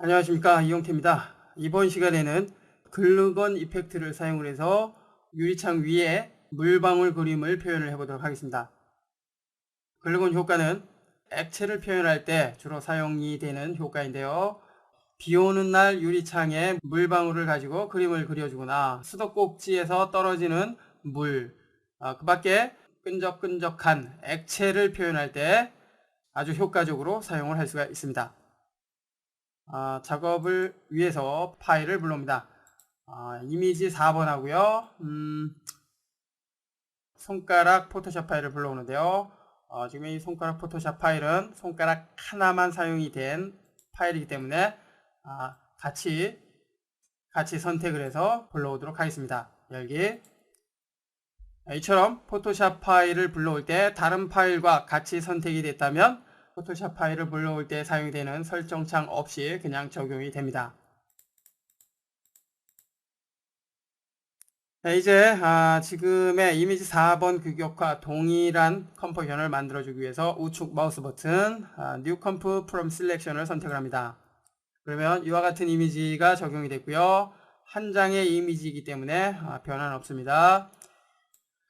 안녕하십니까, 이용태입니다. 이번 시간에는 글루건 이펙트를 사용을 해서 유리창 위에 물방울 그림을 표현을 해보도록 하겠습니다. 글루건 효과는 액체를 표현할 때 주로 사용이 되는 효과인데요. 비 오는 날 유리창에 물방울을 가지고 그림을 그려주거나 수도꼭지에서 떨어지는 물, 그 밖에 끈적끈적한 액체를 표현할 때 아주 효과적으로 사용을 할 수가 있습니다. 작업을 위해서 파일을 불러옵니다. 이미지 4번 하고요. 손가락 포토샵 파일을 불러오는데요. 지금 이 손가락 포토샵 파일은 손가락 하나만 사용이 된 파일이기 때문에 같이 선택을 해서 불러오도록 하겠습니다. 열기. 이처럼 포토샵 파일을 불러올 때 다른 파일과 같이 선택이 됐다면 포토샵 파일을 불러올 때 사용이 되는 설정창 없이 그냥 적용이 됩니다. 이제 지금의 이미지 4번 규격과 동일한 컴포지션을 만들어주기 위해서 우측 마우스 버튼 New Comp from Selection을 선택을 합니다. 그러면 이와 같은 이미지가 적용이 됐고요. 한 장의 이미지이기 때문에 변화는 없습니다.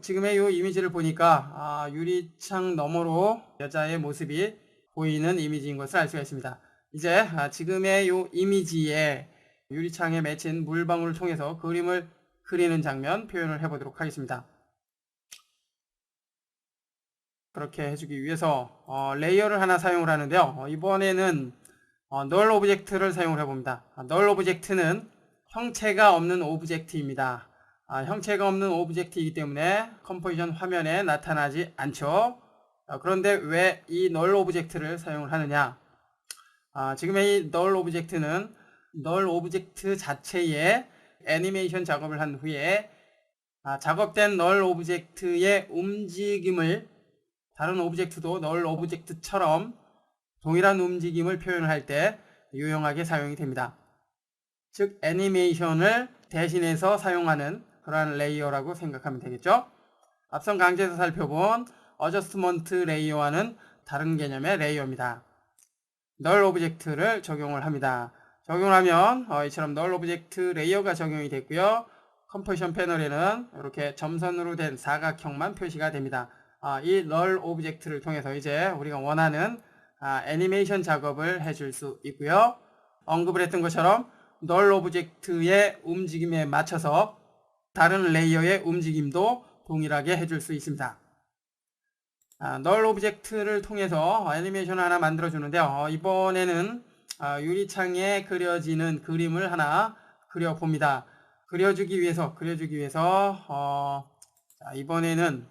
지금의 이 이미지를 보니까 유리창 너머로 여자의 모습이 보이는 이미지인 것을 알 수가 있습니다. 이제 지금의 이 이미지에 유리창에 맺힌 물방울을 통해서 그림을 그리는 장면 표현을 해보도록 하겠습니다. 그렇게 해주기 위해서 레이어를 하나 사용을 하는데요. 이번에는 널 오브젝트를 사용을 해봅니다. 널 오브젝트는 형체가 없는 오브젝트입니다. 형체가 없는 오브젝트이기 때문에 컴포지션 화면에 나타나지 않죠. 그런데 왜 이 널 오브젝트를 사용을 하느냐? 지금의 이 널 오브젝트는 널 오브젝트 자체에 애니메이션 작업을 한 후에 작업된 널 오브젝트의 움직임을 다른 오브젝트도 널 오브젝트처럼 동일한 움직임을 표현할 때 유용하게 사용이 됩니다. 즉 애니메이션을 대신해서 사용하는 그러한 레이어라고 생각하면 되겠죠. 앞선 강좌에서 살펴본 어저스트먼트 레이어와는 다른 개념의 레이어입니다. 널 오브젝트를 적용을 합니다. 적용을 하면 이처럼 널 오브젝트 레이어가 적용이 됐고요. 컴포지션 패널에는 이렇게 점선으로 된 사각형만 표시가 됩니다. 이 널 오브젝트를 통해서 이제 우리가 원하는 애니메이션 작업을 해줄 수 있고요. 언급을 했던 것처럼 널 오브젝트의 움직임에 맞춰서 다른 레이어의 움직임도 동일하게 해줄 수 있습니다. 널 오브젝트를 통해서 애니메이션을 하나 만들어 주는데요. 이번에는 유리창에 그려지는 그림을 하나 그려 봅니다. 그려주기 위해서 이번에는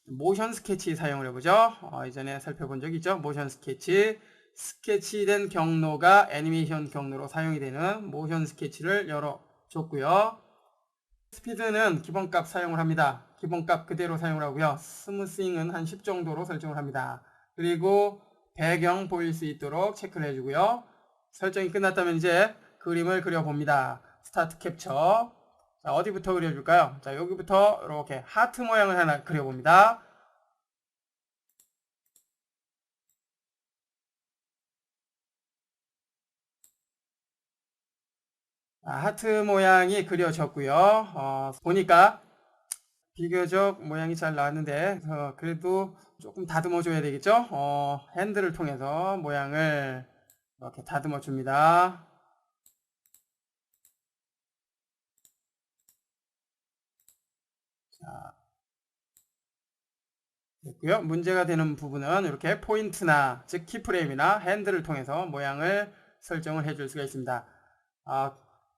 모션 스케치 사용을 해보죠. 이전에 살펴본 적 있죠. 모션 스케치, 스케치된 경로가 애니메이션 경로로 사용이 되는 모션 스케치를 열어줬고요. 스피드는 기본값 사용을 합니다. 기본값 그대로 사용을 하고요. 스무싱은 한 10 정도로 설정을 합니다. 그리고 배경 보일 수 있도록 체크를 해주고요. 설정이 끝났다면 이제 그림을 그려봅니다. 스타트 캡처. 자, 어디부터 그려줄까요? 자, 여기부터 이렇게 하트 모양을 하나 그려봅니다. 하트 모양이 그려졌고요. 보니까 비교적 모양이 잘 나왔는데 그래도 조금 다듬어 줘야 되겠죠. 핸들을 통해서 모양을 이렇게 다듬어 줍니다. 자, 됐고요. 문제가 되는 부분은 이렇게 포인트나 즉 키프레임이나 핸들을 통해서 모양을 설정을 해줄 수가 있습니다.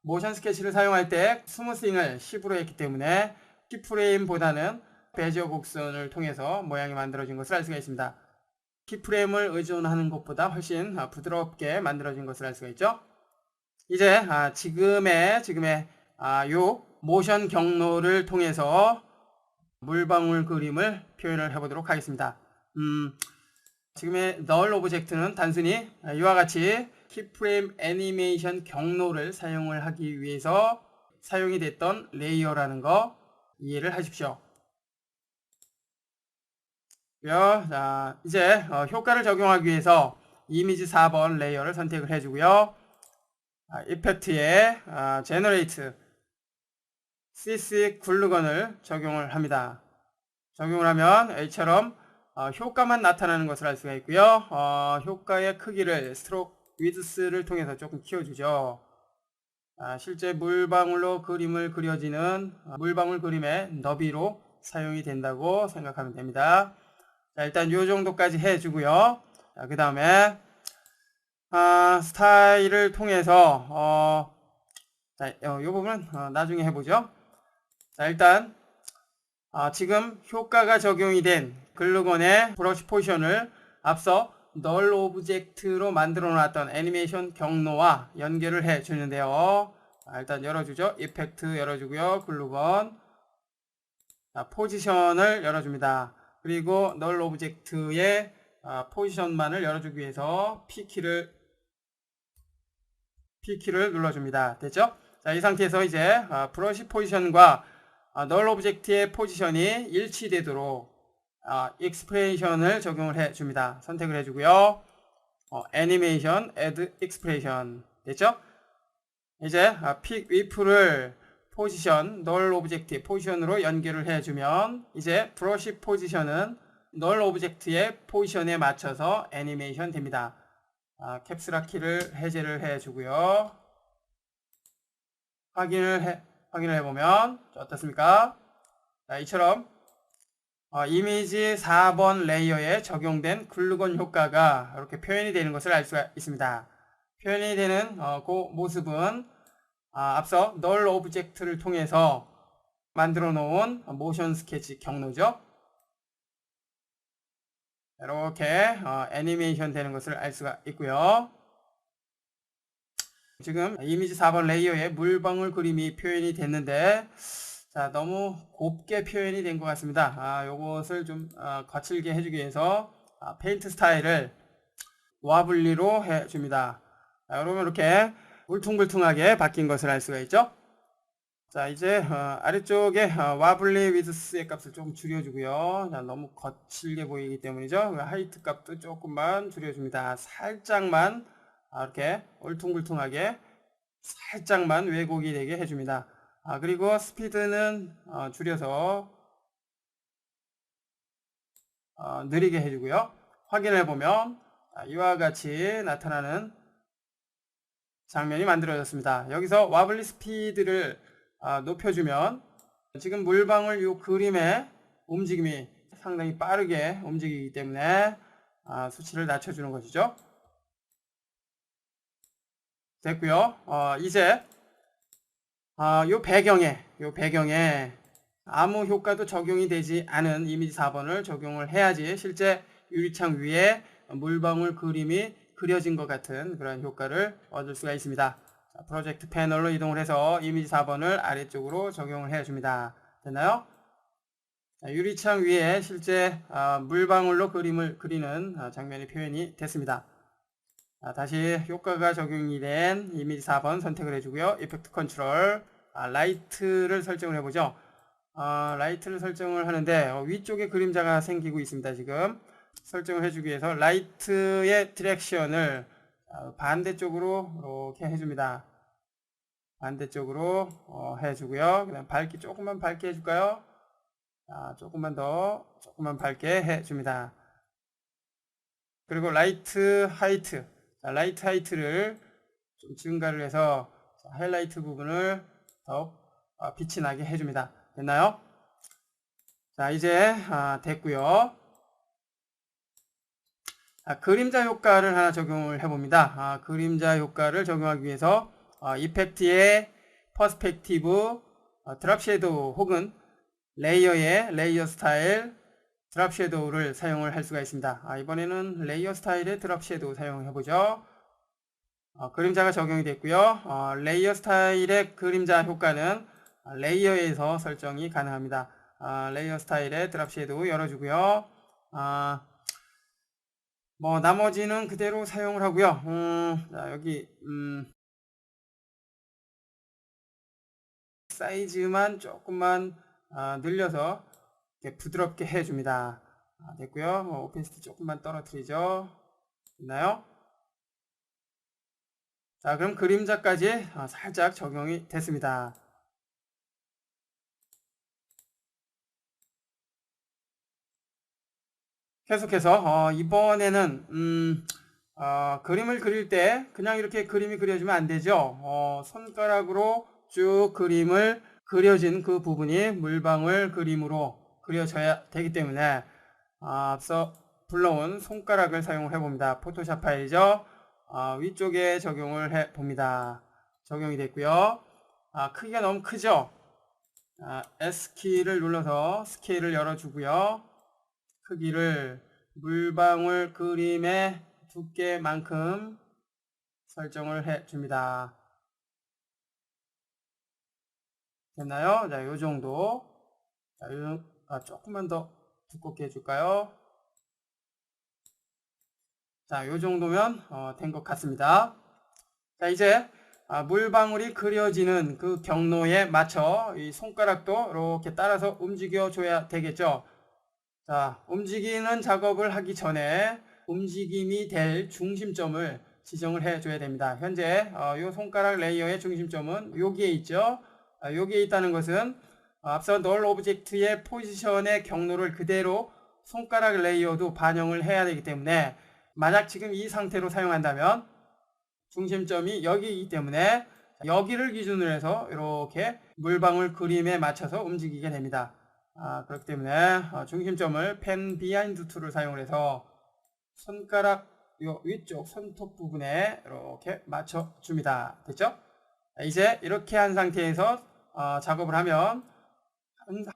모션 스케치를 사용할 때 스무싱을 10으로 했기 때문에 키프레임보다는 베지어 곡선을 통해서 모양이 만들어진 것을 알 수가 있습니다. 키프레임을 의존하는 것보다 훨씬 부드럽게 만들어진 것을 알 수가 있죠. 이제 지금의 요 모션 경로를 통해서 물방울 그림을 표현을 해보도록 하겠습니다. 지금의 널 오브젝트는 단순히 이와 같이 키프레임 애니메이션 경로를 사용을 하기 위해서 사용이 됐던 레이어라는 거 이해를 하십시오. 자, 이제 효과를 적용하기 위해서 이미지 4번 레이어를 선택을 해주고요. 이펙트에 제너레이트 CC 글루건을 적용을 합니다. 적용을 하면 A처럼 효과만 나타나는 것을 알 수가 있고요. 효과의 크기를 스트로크 위드스를 통해서 조금 키워주죠. 실제 물방울로 그림을 그려지는 물방울 그림의 너비로 사용이 된다고 생각하면 됩니다. 자, 일단 요 정도까지 해주고요. 그 다음에 스타일을 통해서 요 부분은 나중에 해보죠. 자, 일단 지금 효과가 적용이 된 글루건의 브러쉬 포지션을 앞서 널 오브젝트로 만들어 놨던 애니메이션 경로와 연결을 해 주는데요. 일단 열어주죠. 이펙트 열어주고요. 글루건 포지션을 열어줍니다. 그리고 널 오브젝트의 포지션만을 열어주기 위해서 P키를 눌러줍니다. 됐죠? 자, 이 상태에서 이제 브러쉬 포지션과 널 오브젝트의 포지션이 일치되도록 익스프레이션을 적용을 해줍니다. 선택을 해주고요. 애니메이션, add expression 됐죠? 이제 pick with를 포지션, 널 오브젝트의 포지션으로 연결을 해주면 이제 브러쉬 포지션은 널 오브젝트의 포지션에 맞춰서 애니메이션 됩니다. 캡스락 키를 해제를 해주고요. 확인을 해보면 어떻습니까? 자, 이처럼 이미지 4번 레이어에 적용된 글루건 효과가 이렇게 표현이 되는 것을 알 수가 있습니다. 표현이 되는 그 모습은 앞서 널 오브젝트를 통해서 만들어 놓은 모션 스케치 경로죠. 이렇게 애니메이션 되는 것을 알 수가 있고요. 지금 이미지 4번 레이어에 물방울 그림이 표현이 됐는데 자, 너무 곱게 표현이 된 것 같습니다. 요것을 좀 거칠게 해주기 위해서 페인트 스타일을 와블리로 해줍니다. 여러분 이렇게 울퉁불퉁하게 바뀐 것을 알 수가 있죠. 자, 이제 아래쪽에 와블리 위드스의 값을 좀 줄여주고요. 자, 너무 거칠게 보이기 때문이죠. 하이트 값도 조금만 줄여줍니다. 살짝만 이렇게 울퉁불퉁하게 살짝만 왜곡이 되게 해줍니다. 그리고 스피드는 줄여서 느리게 해주고요. 확인해 보면 이와 같이 나타나는 장면이 만들어졌습니다. 여기서 와블리 스피드를 높여주면 지금 물방울 이 그림의 움직임이 상당히 빠르게 움직이기 때문에 수치를 낮춰주는 것이죠. 됐고요. 이제 요 배경에 아무 효과도 적용이 되지 않은 이미지 4번을 적용을 해야지 실제 유리창 위에 물방울 그림이 그려진 것 같은 그런 효과를 얻을 수가 있습니다. 자, 프로젝트 패널로 이동을 해서 이미지 4번을 아래쪽으로 적용을 해줍니다. 됐나요? 자, 유리창 위에 실제 물방울로 그림을 그리는 장면이 표현이 됐습니다. 다시 효과가 적용이 된 이미지 4번 선택을 해주고요. 이펙트 컨트롤 라이트를 설정을 해보죠. 라이트를 설정을 하는데 위쪽에 그림자가 생기고 있습니다. 지금 설정을 해주기 위해서 라이트의 디렉션을 반대쪽으로 이렇게 해줍니다. 반대쪽으로 해주고요. 그다음 밝기 조금만 밝게 해줄까요? 조금만 밝게 해줍니다. 그리고 라이트 하이트, 라이트 하이트를 좀 증가를 해서 하이라이트 부분을 더욱 빛이 나게 해줍니다. 됐나요? 자, 이제 됐고요. 그림자 효과를 하나 적용을 해봅니다. 그림자 효과를 적용하기 위해서 이펙트의 퍼스펙티브, 드랍 섀도우 혹은 레이어의 레이어 스타일 드랍 섀도우를 사용을 할 수가 있습니다. 이번에는 레이어 스타일의 드랍 섀도우 사용을 해보죠. 그림자가 적용이 됐고요. 레이어 스타일의 그림자 효과는 레이어에서 설정이 가능합니다. 레이어 스타일의 드랍 섀도우 열어주고요. 나머지는 그대로 사용을 하고요. 자, 여기 사이즈만 조금만 늘려서 이렇게 부드럽게 해줍니다. 됐고요. 오펜시티 조금만 떨어뜨리죠. 됐나요? 자, 그럼 그림자까지 살짝 적용이 됐습니다. 계속해서 이번에는 그림을 그릴 때 그냥 이렇게 그림이 그려지면 안 되죠. 손가락으로 쭉 그림을 그려진 그 부분이 물방울 그림으로 그려져야 되기 때문에 앞서 불러온 손가락을 사용을 해봅니다. 포토샵 파일이죠. 위쪽에 적용을 해봅니다. 적용이 됐고요. 크기가 너무 크죠. S키를 눌러서 스케일을 열어주고요. 크기를 물방울 그림의 두께만큼 설정을 해줍니다. 됐나요? 자, 요 정도. 자, 조금만 더 두껍게 해줄까요? 자, 요 정도면 된 것 같습니다. 자, 이제 물방울이 그려지는 그 경로에 맞춰 이 손가락도 이렇게 따라서 움직여 줘야 되겠죠. 자, 움직이는 작업을 하기 전에 움직임이 될 중심점을 지정을 해 줘야 됩니다. 현재 이 손가락 레이어의 중심점은 여기에 있죠. 여기에 있다는 것은 앞서 널 오브젝트의 포지션의 경로를 그대로 손가락 레이어도 반영을 해야 되기 때문에 만약 지금 이 상태로 사용한다면 중심점이 여기이기 때문에 여기를 기준으로 해서 이렇게 물방울 그림에 맞춰서 움직이게 됩니다. 그렇기 때문에 중심점을 펜 비하인드 툴을 사용을 해서 손가락 요 위쪽 손톱 부분에 이렇게 맞춰 줍니다. 됐죠? 이제 이렇게 한 상태에서 작업을 하면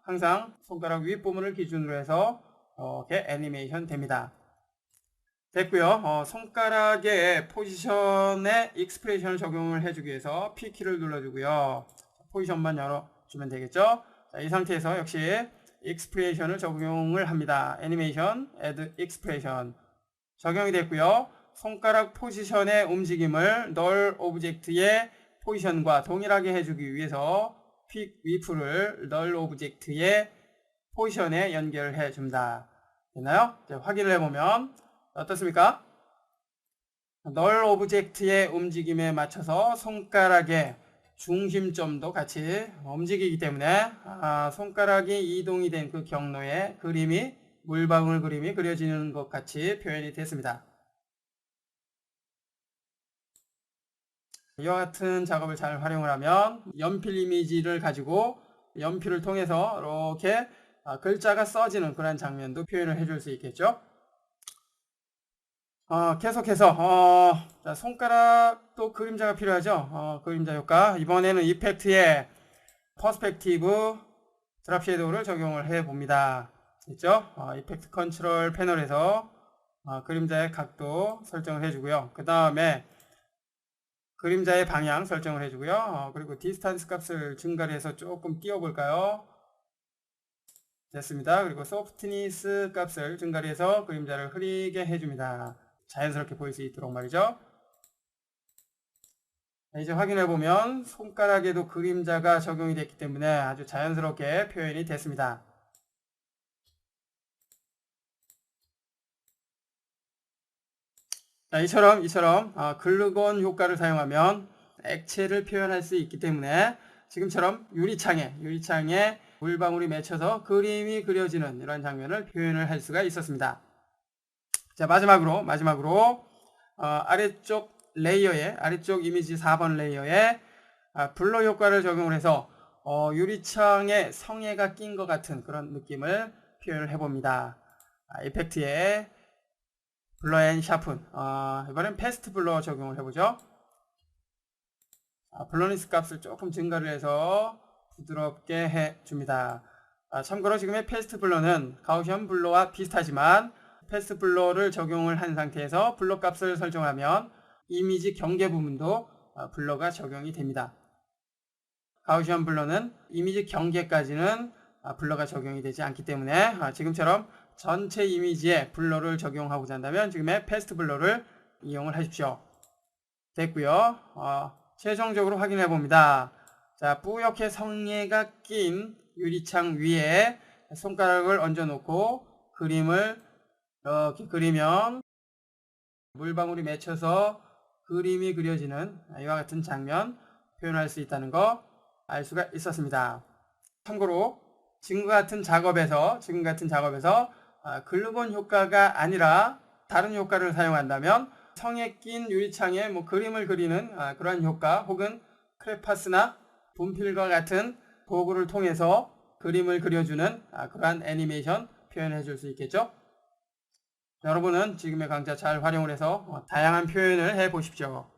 항상 손가락 윗부분을 기준으로 해서 이렇게 애니메이션 됩니다. 됐고요. 손가락의 포지션에 익스프레션을 적용을 해주기 위해서 P키를 눌러주고요. 포지션만 열어주면 되겠죠. 자, 이 상태에서 역시 익스프레션을 적용을 합니다. 애니메이션, add expression 적용이 됐고요. 손가락 포지션의 움직임을 널 오브젝트의 포지션과 동일하게 해주기 위해서 픽 위프를 널 오브젝트의 포지션에 연결해 줍니다. 됐나요? 이제 확인을 해보면 어떻습니까? 널 오브젝트의 움직임에 맞춰서 손가락의 중심점도 같이 움직이기 때문에 손가락이 이동이 된 그 경로에 그림이 물방울 그림이 그려지는 것 같이 표현이 됐습니다. 이와 같은 작업을 잘 활용을 하면 연필 이미지를 가지고 연필을 통해서 이렇게 글자가 써지는 그런 장면도 표현을 해줄 수 있겠죠. 계속해서 자, 손가락도 그림자가 필요하죠. 그림자 효과 이번에는 이펙트에 퍼스펙티브 드랍 섀도우를 적용을 해 봅니다. 됐죠? 이펙트 컨트롤 패널에서 그림자의 각도 설정을 해주고요. 그 다음에 그림자의 방향 설정을 해주고요. 그리고 디스턴스 값을 증가를 해서 조금 띄워 볼까요? 됐습니다. 그리고 소프트니스 값을 증가를 해서 그림자를 흐리게 해줍니다. 자연스럽게 보일 수 있도록 말이죠. 이제 확인해 보면 손가락에도 그림자가 적용이 됐기 때문에 아주 자연스럽게 표현이 됐습니다. 자, 이처럼 글루건 효과를 사용하면 액체를 표현할 수 있기 때문에 지금처럼 유리창에 물방울이 맺혀서 그림이 그려지는 이런 장면을 표현을 할 수가 있었습니다. 자, 마지막으로 아래쪽 이미지 4번 레이어에 블러 효과를 적용을 해서 유리창에 성에가 낀 것 같은 그런 느낌을 표현을 해봅니다. 이펙트에 블러 앤 샤픈 이번엔 패스트 블러 적용을 해보죠. 블러니스 값을 조금 증가를 해서 부드럽게 해줍니다. 참고로 지금의 패스트 블러는 가우시언 블러와 비슷하지만 패스트 블러를 적용을 한 상태에서 블러 값을 설정하면 이미지 경계 부분도 블러가 적용이 됩니다. 가우시언 블러는 이미지 경계까지는 블러가 적용이 되지 않기 때문에 지금처럼 전체 이미지에 블러를 적용하고자 한다면 지금의 패스트 블러를 이용을 하십시오. 됐고요. 최종적으로 확인해 봅니다. 자, 뿌옇게 성에가 낀 유리창 위에 손가락을 얹어 놓고 그림을 이렇게 그리면 물방울이 맺혀서 그림이 그려지는 이와 같은 장면 표현할 수 있다는 거 알 수가 있었습니다. 참고로 지금 같은 작업에서 글루본 효과가 아니라 다른 효과를 사용한다면 성에 낀 유리창에 그림을 그리는 그러한 효과, 혹은 크레파스나 분필과 같은 도구를 통해서 그림을 그려주는 그러한 애니메이션 표현해 줄 수 있겠죠. 여러분은 지금의 강좌 잘 활용을 해서 다양한 표현을 해 보십시오.